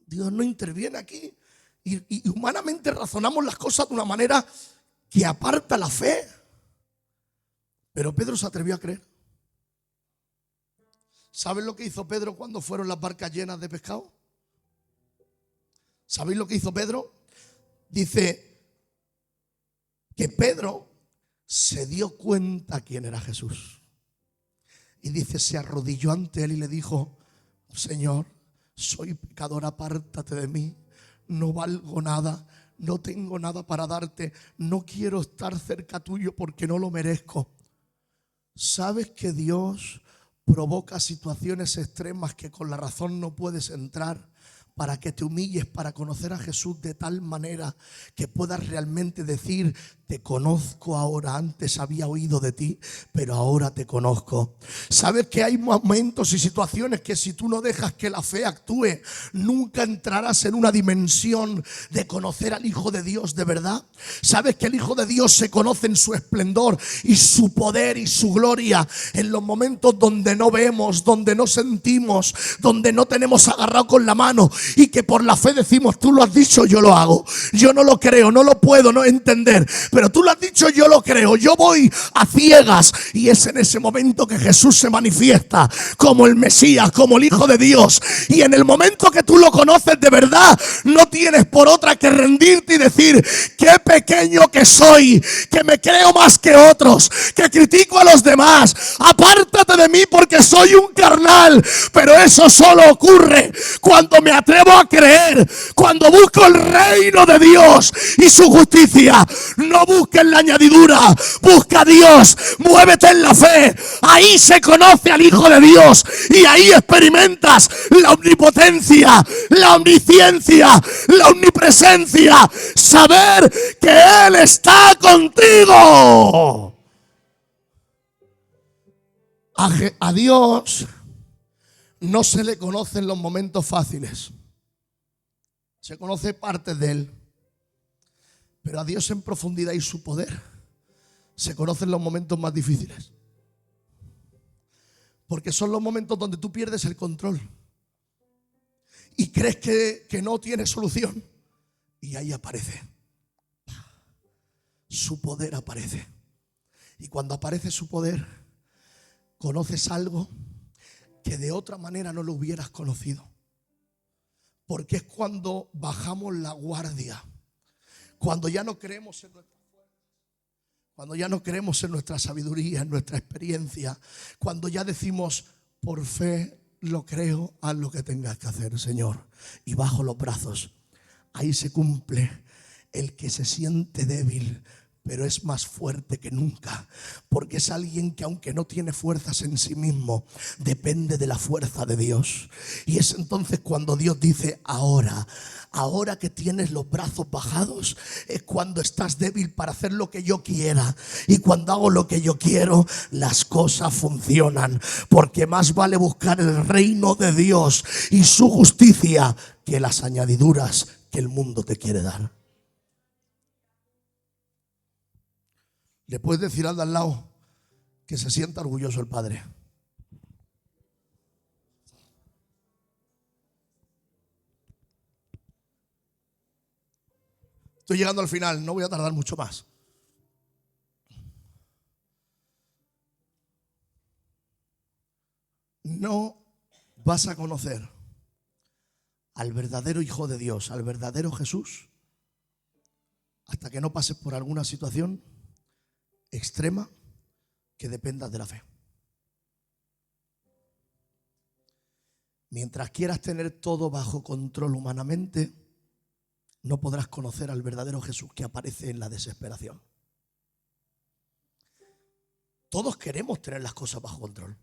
Dios no interviene aquí. Y humanamente razonamos las cosas de una manera que aparta la fe. Pero Pedro se atrevió a creer. ¿Saben lo que hizo Pedro cuando fueron las barcas llenas de pescado? ¿Sabéis lo que hizo Pedro? Dice que Pedro se dio cuenta quién era Jesús. Y dice, se arrodilló ante él y le dijo, Señor, soy pecador, apártate de mí. No valgo nada, no tengo nada para darte. No quiero estar cerca tuyo porque no lo merezco. ¿Sabes que Dios provoca situaciones extremas que con la razón no puedes entrar? Para que te humilles, para conocer a Jesús de tal manera que puedas realmente decir, te conozco ahora, antes había oído de ti, pero ahora te conozco. Sabes que hay momentos y situaciones que si tú no dejas que la fe actúe, nunca entrarás en una dimensión de conocer al Hijo de Dios de verdad. Sabes que el Hijo de Dios se conoce en su esplendor y su poder y su gloria en los momentos donde no vemos, donde no sentimos, donde no tenemos agarrado con la mano y que por la fe decimos, tú lo has dicho, yo lo hago. Yo no lo creo, no lo puedo no entender, pero tú lo has dicho, yo lo creo. Yo voy a ciegas y es en ese momento que Jesús se manifiesta como el Mesías, como el Hijo de Dios. Y en el momento que tú lo conoces de verdad, no tienes por otra que rendirte y decir, qué pequeño que soy, que me creo más que otros, que critico a los demás. Apártate de mí porque soy un carnal. Pero eso solo ocurre cuando me atrevo a creer, cuando busco el reino de Dios y su justicia. No busques la añadidura, busca a Dios, muévete en la fe. Ahí se conoce al Hijo de Dios y ahí experimentas la omnipotencia, la omnisciencia, la omnipresencia, saber que Él está contigo. A Dios no se le conocen los momentos fáciles. Se conoce partes de Él. Pero a Dios en profundidad y su poder se conocen los momentos más difíciles. Porque son los momentos donde tú pierdes el control y crees que no tiene solución. Y ahí aparece. Su poder aparece. Y cuando aparece su poder, conoces algo que de otra manera no lo hubieras conocido. Porque es cuando bajamos la guardia. Cuando ya no creemos en nuestra fuerza. Cuando ya no creemos en nuestra sabiduría, en nuestra experiencia. Cuando ya decimos, por fe lo creo, haz lo que tengas que hacer, Señor. Y bajo los brazos. Ahí se cumple el que se siente débil, pero es más fuerte que nunca, porque es alguien que aunque no tiene fuerzas en sí mismo, depende de la fuerza de Dios. Y es entonces cuando Dios dice, ahora que tienes los brazos bajados, es cuando estás débil para hacer lo que yo quiera. Y cuando hago lo que yo quiero, las cosas funcionan, porque más vale buscar el reino de Dios y su justicia que las añadiduras que el mundo te quiere dar. Le puedes decir al de al lado que se sienta orgulloso el Padre. Estoy llegando al final, no voy a tardar mucho más. No vas a conocer al verdadero Hijo de Dios, al verdadero Jesús, hasta que no pases por alguna situación extrema que dependas de la fe. Mientras quieras tener todo bajo control humanamente, no podrás conocer al verdadero Jesús que aparece en la desesperación. Todos queremos tener las cosas bajo control,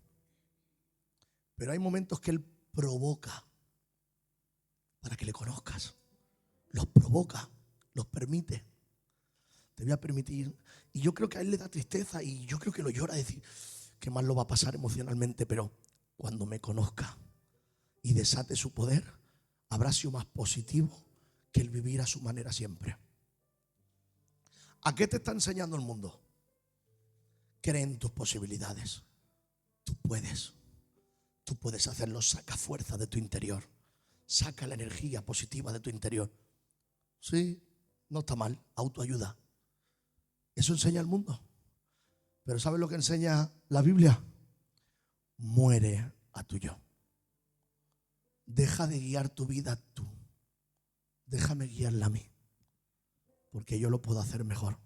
pero hay momentos que Él provoca para que le conozcas. Los provoca, los permite. Te voy a permitir. Y yo creo que a Él le da tristeza y yo creo que lo llora, decir, qué mal lo va a pasar emocionalmente, pero cuando me conozca y desate su poder, habrá sido más positivo que el vivir a su manera siempre. ¿A qué te está enseñando el mundo? Cree en tus posibilidades. Tú puedes hacerlo. Saca fuerza de tu interior. Saca la energía positiva de tu interior. Sí, no está mal, autoayuda. Eso enseña el mundo. Pero ¿sabes lo que enseña la Biblia? Muere a tu yo. Deja de guiar tu vida tú. Déjame guiarla a mí. Porque yo lo puedo hacer mejor.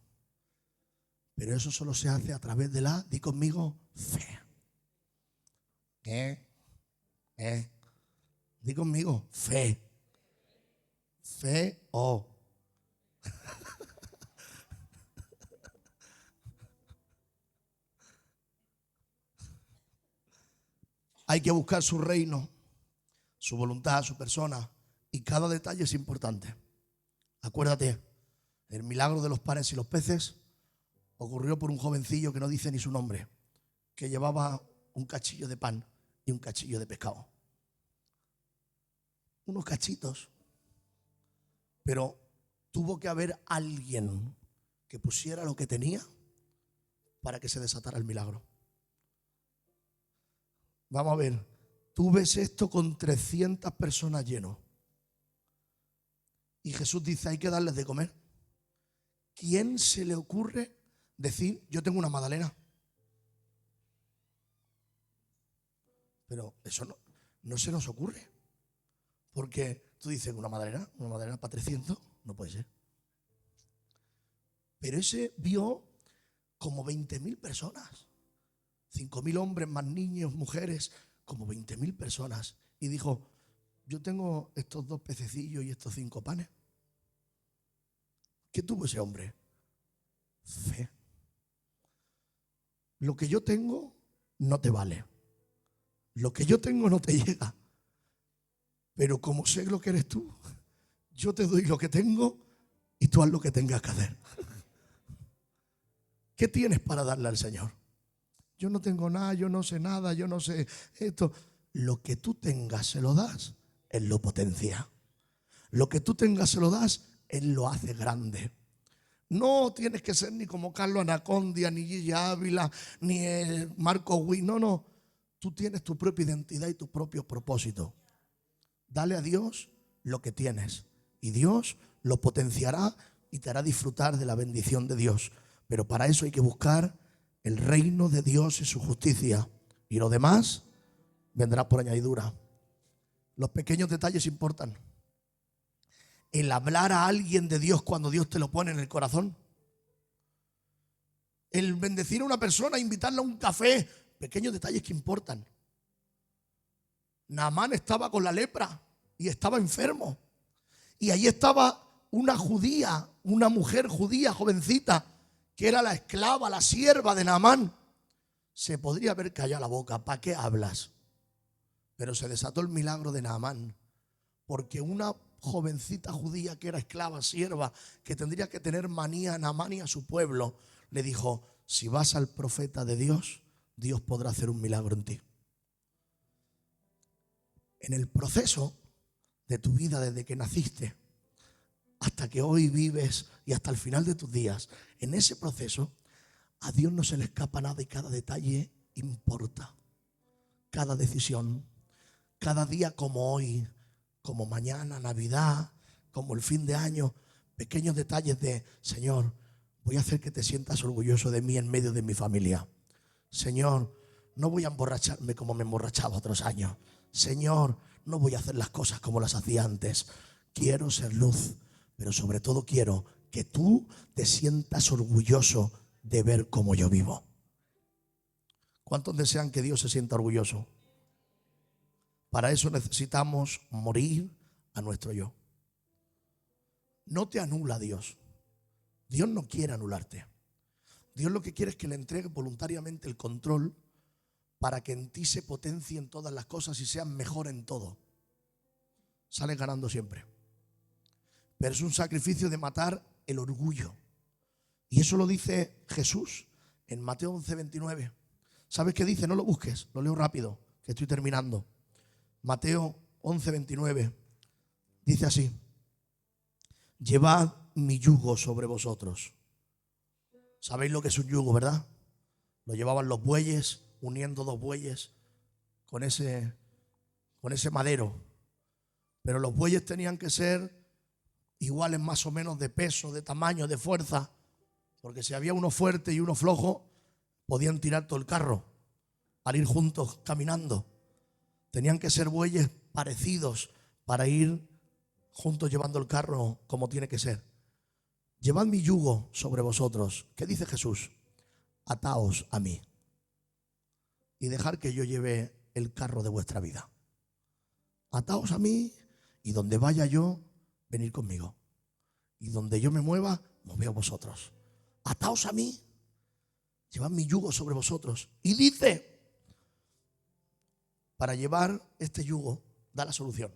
Pero eso solo se hace a través de la, di conmigo, fe. Di conmigo, fe. Fe o. Hay que buscar su reino, su voluntad, su persona. Y cada detalle es importante. Acuérdate, el milagro de los panes y los peces ocurrió por un jovencillo que no dice ni su nombre, que llevaba un cachillo de pan y un cachillo de pescado. Unos cachitos. Pero tuvo que haber alguien que pusiera lo que tenía para que se desatara el milagro. Vamos a ver, tú ves esto con 300 personas lleno. Y Jesús dice, hay que darles de comer. ¿Quién se le ocurre decir, yo tengo una magdalena? Pero eso no se nos ocurre. Porque tú dices, una magdalena para 300, no puede ser. Pero ese vio como 20.000 personas. 5.000 hombres, más niños, mujeres, como 20.000 personas. Y dijo, yo tengo estos 2 pececillos y estos 5 panes. ¿Qué tuvo ese hombre? Fe. Lo que yo tengo no te vale. Lo que yo tengo no te llega. Pero como sé lo que eres tú, yo te doy lo que tengo y tú haz lo que tengas que hacer. ¿Qué tienes para darle al Señor? yo no tengo nada, yo no sé nada, yo no sé esto. Lo que tú tengas se lo das, Él lo potencia. Lo que tú tengas se lo das, Él lo hace grande. No tienes que ser ni como Carlos Anacondia, ni Gigi Ávila, ni el Marco Witt. No, no. Tú tienes tu propia identidad y tu propio propósito. Dale a Dios lo que tienes y Dios lo potenciará y te hará disfrutar de la bendición de Dios. Pero para eso hay que buscar el reino de Dios y su justicia. Y lo demás vendrá por añadidura. Los pequeños detalles importan. El hablar a alguien de Dios cuando Dios te lo pone en el corazón. El bendecir a una persona, invitarla a un café. Pequeños detalles que importan. Naamán estaba con la lepra y estaba enfermo. Y allí estaba una judía, una mujer judía jovencita, que era la esclava, la sierva de Naamán. Se podría haber callado la boca. ¿Para qué hablas? Pero se desató el milagro de Naamán. Porque una jovencita judía que era esclava, sierva, que tendría que tener manía a Naamán y a su pueblo, le dijo: si vas al profeta de Dios, Dios podrá hacer un milagro en ti. En el proceso de tu vida, desde que naciste hasta que hoy vives y hasta el final de tus días, en ese proceso a Dios no se le escapa nada y cada detalle importa. Cada decisión, cada día como hoy, como mañana, Navidad, como el fin de año, pequeños detalles de: Señor, voy a hacer que te sientas orgulloso de mí en medio de mi familia. Señor, no voy a emborracharme como me emborrachaba otros años. Señor, no voy a hacer las cosas como las hacía antes. Quiero ser luz, pero sobre todo quiero que tú te sientas orgulloso de ver cómo yo vivo. ¿Cuántos desean que Dios se sienta orgulloso? Para eso necesitamos morir a nuestro yo. No te anula Dios. Dios no quiere anularte. Dios lo que quiere es que le entregues voluntariamente el control para que en ti se potencien todas las cosas y seas mejor en todo. Sales ganando siempre. Pero es un sacrificio de matar el orgullo. Y eso lo dice Jesús en Mateo 11:29. ¿Sabes qué dice? No lo busques, lo leo rápido, que estoy terminando. Mateo 11:29 dice así: llevad mi yugo sobre vosotros. ¿Sabéis lo que es un yugo, verdad? Lo llevaban los bueyes, uniendo dos bueyes con ese madero. Pero los bueyes tenían que ser iguales más o menos de peso, de tamaño, de fuerza, porque si había uno fuerte y uno flojo, podían tirar todo el carro al ir juntos caminando. Tenían que ser bueyes parecidos para ir juntos llevando el carro como tiene que ser. Llevad mi yugo sobre vosotros. ¿Qué dice Jesús? Ataos a mí y dejar que yo lleve el carro de vuestra vida. Ataos a mí y donde vaya yo, venid conmigo. Y donde yo me mueva, moveos vosotros. Ataos a mí, llevad mi yugo sobre vosotros. Y dice, para llevar este yugo, da la solución.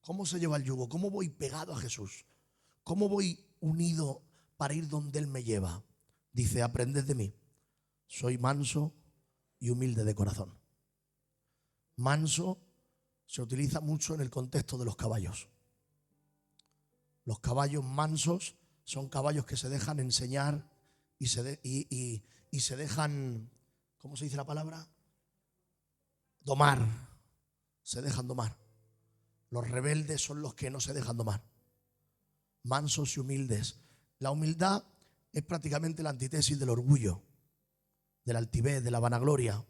¿Cómo se lleva el yugo? ¿Cómo voy pegado a Jesús? ¿Cómo voy unido para ir donde Él me lleva? Dice, aprended de mí. Soy manso y humilde de corazón. Manso se utiliza mucho en el contexto de los caballos. Los caballos mansos son caballos que se dejan enseñar y se dejan, ¿cómo se dice la palabra? Domar. Se dejan domar. Los rebeldes son los que no se dejan domar. Mansos y humildes. La humildad es prácticamente la antítesis del orgullo, de la altivez, de la vanagloria.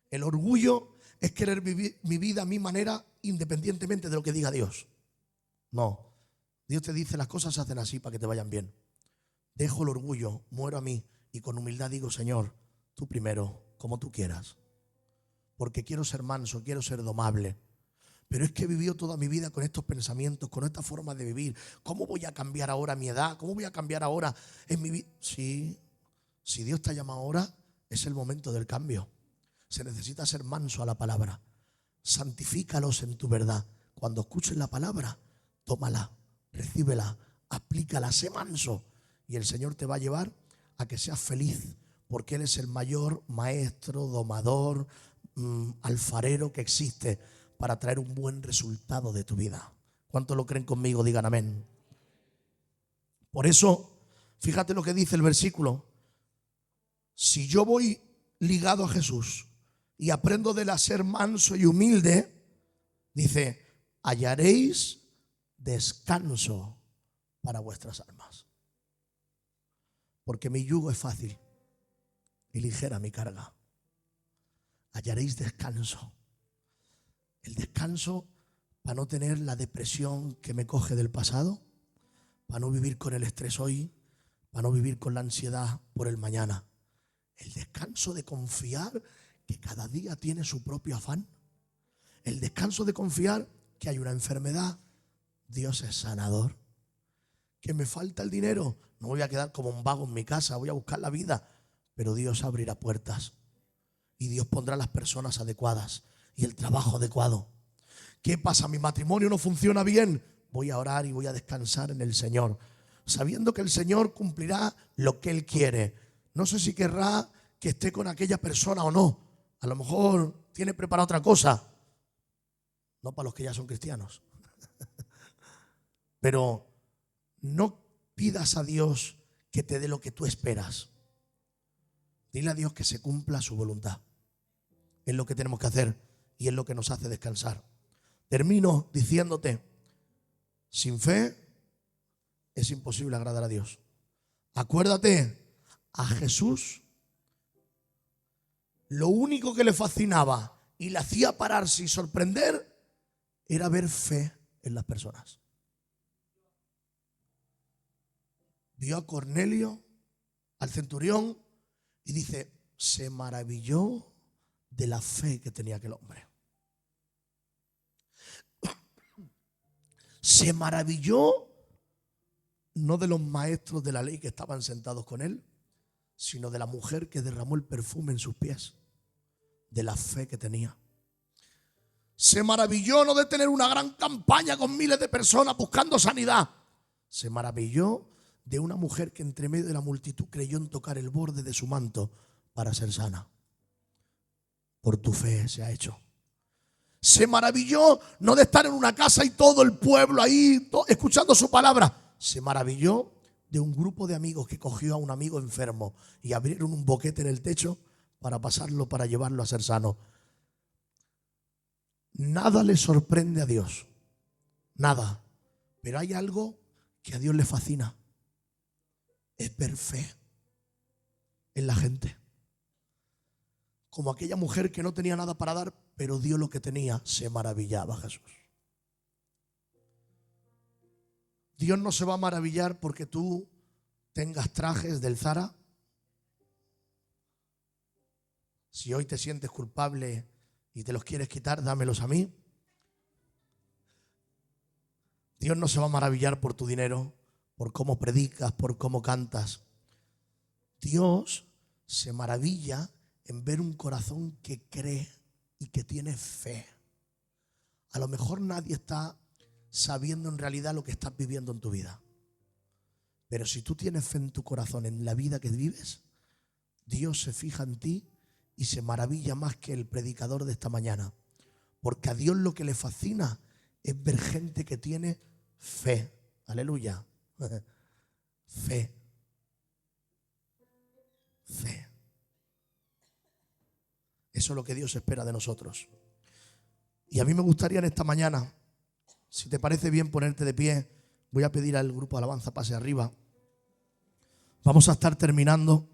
El orgullo es querer vivir mi vida a mi manera independientemente de lo que diga Dios. No. Dios te dice, las cosas se hacen así para que te vayan bien. Dejo el orgullo, muero a mí y con humildad digo, Señor, tú primero, como tú quieras. Porque quiero ser manso, quiero ser domable. Pero es que he vivido toda mi vida con estos pensamientos, con esta forma de vivir. ¿Cómo voy a cambiar ahora mi edad? ¿Cómo voy a cambiar ahora en mi vida? Sí, si Dios te llama ahora, es el momento del cambio. Se necesita ser manso a la palabra. Santifícalos en tu verdad. Cuando escuches la palabra, tómala, recíbela, aplícala, sé manso. Y el Señor te va a llevar a que seas feliz porque Él es el mayor maestro, domador, alfarero que existe para traer un buen resultado de tu vida. ¿Cuántos lo creen conmigo? Digan amén. Por eso, fíjate lo que dice el versículo. Si yo voy ligado a Jesús y aprendo de él a ser manso y humilde, dice, hallaréis descanso para vuestras almas. Porque mi yugo es fácil y ligera mi carga. Hallaréis descanso. El descanso para no tener la depresión que me coge del pasado, para no vivir con el estrés hoy, para no vivir con la ansiedad por el mañana. El descanso de confiar que cada día tiene su propio afán. El descanso de confiar que hay una enfermedad, Dios es sanador. Que me falta el dinero, no voy a quedar como un vago en mi casa, voy a buscar la vida, pero Dios abrirá puertas y Dios pondrá las personas adecuadas y el trabajo adecuado. ¿Qué pasa? Mi matrimonio no funciona bien, voy a orar y voy a descansar en el Señor, sabiendo que el Señor cumplirá lo que Él quiere. No sé si querrá que esté con aquella persona o no. A lo mejor tiene preparada otra cosa. No para los que ya son cristianos. Pero no pidas a Dios que te dé lo que tú esperas. Dile a Dios que se cumpla su voluntad. Es lo que tenemos que hacer y es lo que nos hace descansar. Termino diciéndote, sin fe es imposible agradar a Dios. Acuérdate, a Jesús lo único que le fascinaba y le hacía pararse y sorprender era ver fe en las personas. Vio a Cornelio, al centurión, y dice, se maravilló de la fe que tenía aquel hombre. Se maravilló no de los maestros de la ley que estaban sentados con él, sino de la mujer que derramó el perfume en sus pies, de la fe que tenía. Se maravilló no de tener una gran campaña con miles de personas buscando sanidad. Se maravilló de una mujer que entre medio de la multitud creyó en tocar el borde de su manto para ser sana. Por tu fe se ha hecho. Se maravilló no de estar en una casa y todo el pueblo ahí escuchando su palabra. Se maravilló de un grupo de amigos que cogió a un amigo enfermo y abrieron un boquete en el techo para pasarlo, para llevarlo a ser sano. Nada le sorprende a Dios. Nada. Pero hay algo que a Dios le fascina. Es ver fe en la gente. Como aquella mujer que no tenía nada para dar, pero dio lo que tenía, se maravillaba Jesús. Dios no se va a maravillar porque tú tengas trajes del Zara. Si hoy te sientes culpable y te los quieres quitar, dámelos a mí. Dios no se va a maravillar por tu dinero, por cómo predicas, por cómo cantas. Dios se maravilla en ver un corazón que cree y que tiene fe. A lo mejor nadie está sabiendo en realidad lo que estás viviendo en tu vida. Pero si tú tienes fe en tu corazón, en la vida que vives, Dios se fija en ti y se maravilla más que el predicador de esta mañana. Porque a Dios lo que le fascina es ver gente que tiene fe. Aleluya. Fe. Fe. Eso es lo que Dios espera de nosotros. Y a mí me gustaría en esta mañana, si te parece bien ponerte de pie, voy a pedir al grupo de alabanza pase arriba. Vamos a estar terminando.